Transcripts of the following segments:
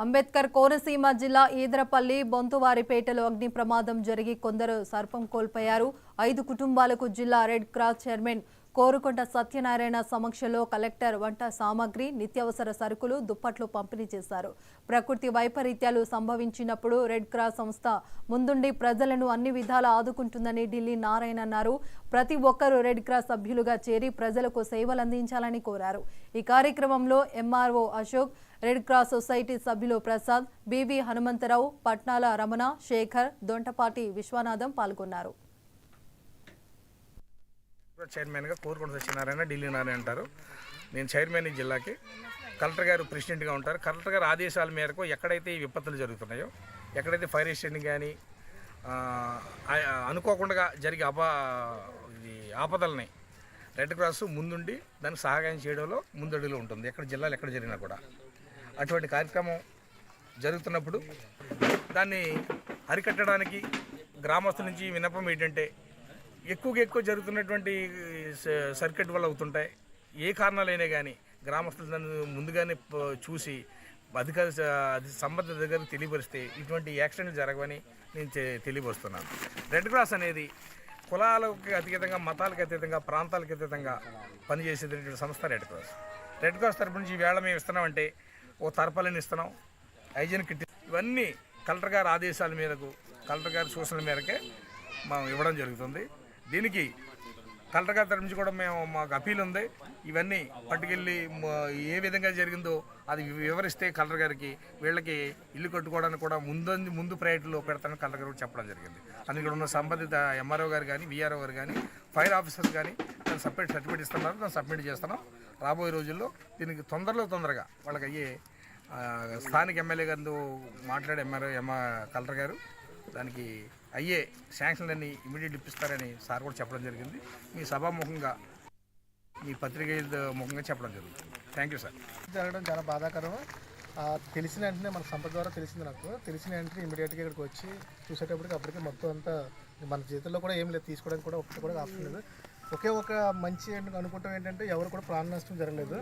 అంబేద్కర్ కోనసీమ జిల్లా ఈదరపల్లి బొంతువారిపేటలో అగ్ని ప్రమాదం జరిగి కొందరు సర్పం కోల్పోయారు. 5 కుటుంబాలకు జిల్లా red cross chairman Korukonda Satyanarayana సమక్షంలో కలెక్టర్ వంట సామాగ్రి, నిత్యావసర సరుకులు, దుప్పట్లు పంపిణీ చేశారు. ప్రకృతి వైపరీత్యాలు సంభవించినప్పుడు రెడ్ క్రాస్ సంస్థ ముందుండి ప్రజలను అన్ని విధాలా ఆదుకుంటుందని ఢిల్లీ నారాయణ అన్నారు. ప్రతి ఒక్కరూ రెడ్ క్రాస్ సభ్యులుగా చేరి ప్రజలకు సేవలందించాలని కోరారు. ఈ కార్యక్రమంలో MRO Ashok, red cross society సభ్యులు ప్రసాద్, బివి హనుమంతరావు, పట్నాల రమణ, శేఖర్, దొంటపాటి విశ్వనాథం పాల్గొన్నారు. చైర్మన్గా కోరుకొండ సత్యనారాయణ, ఢిల్లీ నారాయణ అంటారు. నేను చైర్మన్ ఈ జిల్లాకి. కలెక్టర్ గారు ప్రెసిడెంట్గా ఉంటారు. కలెక్టర్ గారు ఆదేశాల మేరకు ఎక్కడైతే ఈ విపత్తులు జరుగుతున్నాయో, ఎక్కడైతే ఫైర్ స్టేషన్ కానీ అనుకోకుండా జరిగే ఆపదల్ని రెడ్ క్రాస్ ముందుండి దానికి సహాయం చేయడంలో ముందడుగులో ఉంటుంది. ఎక్కడ జిల్లాలో ఎక్కడ జరిగినా కూడా అటువంటి కార్యక్రమం జరుగుతున్నప్పుడు దాన్ని అరికట్టడానికి గ్రామస్తుల నుంచి విన్నపం ఏంటంటే, ఎక్కువ జరుగుతున్నటువంటి సర్క్యూట్ వల్ల అవుతుంటాయి. ఏ కారణాలైనా కానీ గ్రామస్తులు దాన్ని ముందుగానే చూసి సంబంధిత దగ్గర తెలియపరిస్తే ఇటువంటి యాక్సిడెంట్లు జరగవని నేను తెలియపరుస్తున్నాను. రెడ్ క్రాస్ అనేది కులాలకు అతీతంగా, మతాలకు అతీతంగా, ప్రాంతాలకు అతీతంగా పనిచేసేటువంటి సంస్థ రెడ్ క్రాస్. రెడ్ క్రాస్ తరపు నుంచి ఈవేళ మేము ఇస్తున్నామంటే ఓ తర్పాలని ఇస్తున్నాం, హైజీన్ కిట్, ఇవన్నీ కలెక్టర్ గారి ఆదేశాల మేరకు, కలెక్టర్ గారి సూచనల మేరకే మనం ఇవ్వడం జరుగుతుంది. దీనికి కలెక్టర్ గారి తరపు నుంచి కూడా మాకు అపీల్ ఉంది. ఇవన్నీ పట్టుకెళ్ళి ఏ విధంగా జరిగిందో అది వివరిస్తే కలెక్టర్ గారికి వీళ్ళకి ఇల్లు కట్టుకోవడానికి కూడా ముందు ప్రయారిటీలో పెడతానని కలెక్టర్ గారు చెప్పడం జరిగింది. అందులో ఉన్న సంబంధిత ఎంఆర్ఓ గారు కానీ, విఆర్ఓ గారు కానీ, ఫైర్ ఆఫీసర్ కానీ దాన్ని సపరేట్ సర్టిఫికేట్ ఇస్తున్నారు. దాన్ని సబ్మిట్ చేస్తున్నాం. రాబోయే రోజుల్లో దీనికి తొందరగా వాళ్ళకి అయ్యే స్థానిక ఎమ్మెల్యే గారితో మాట్లాడే కలెక్టర్ గారు దానికి అయ్యే శాంక్షన్లన్నీ ఇమీడియట్ ఇప్పిస్తారని సార్ కూడా చెప్పడం జరిగింది. మీ సభాముఖంగా, మీ పత్రిక ముఖంగా చెప్పడం జరుగుతుంది. Thank you sir. జరగడం చాలా బాధాకరం. తెలిసిన వెంటనే మన సంపద ద్వారా తెలిసింది. తెలిసిన వెంటనే ఇమీడియట్గా ఇక్కడికి వచ్చి చూసేటప్పటికి అప్పటికే మొత్తం అంతా మన చేతుల్లో కూడా ఏం లేదు, తీసుకోవడానికి కూడా ఒక్కటి కూడా ఆప్షన్ లేదు. ఒకే ఒక మంచి అనుకుంటాం ఏంటంటే ఎవరు కూడా ప్రాణ నష్టం జరగలేదు.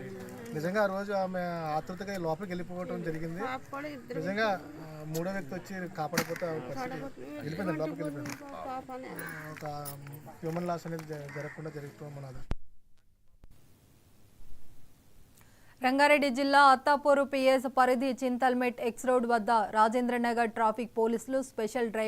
నిజంగా ఆ రోజు ఆమె ఆతృతగా లోపలికి వెళ్ళిపోవడం జరిగింది. నిజంగా మూడో వ్యక్తి వచ్చి కాపాడకపోతే వెళ్ళిపోయింది, లోపలికి వెళ్ళిపోయింది. ఒక హ్యూమన్ లాస్ అనేది జరగకుండా జరుగుతాం మనది. రంగారెడ్డి జిల్లా అత్తాపూరు పిఎస్ పరిధి చింతల్మెట్ ఎక్స్ రోడ్ వద్ద రాజేంద్రనగర్ ట్రాఫిక్ పోలీసులు స్పెషల్ డ్రైవ్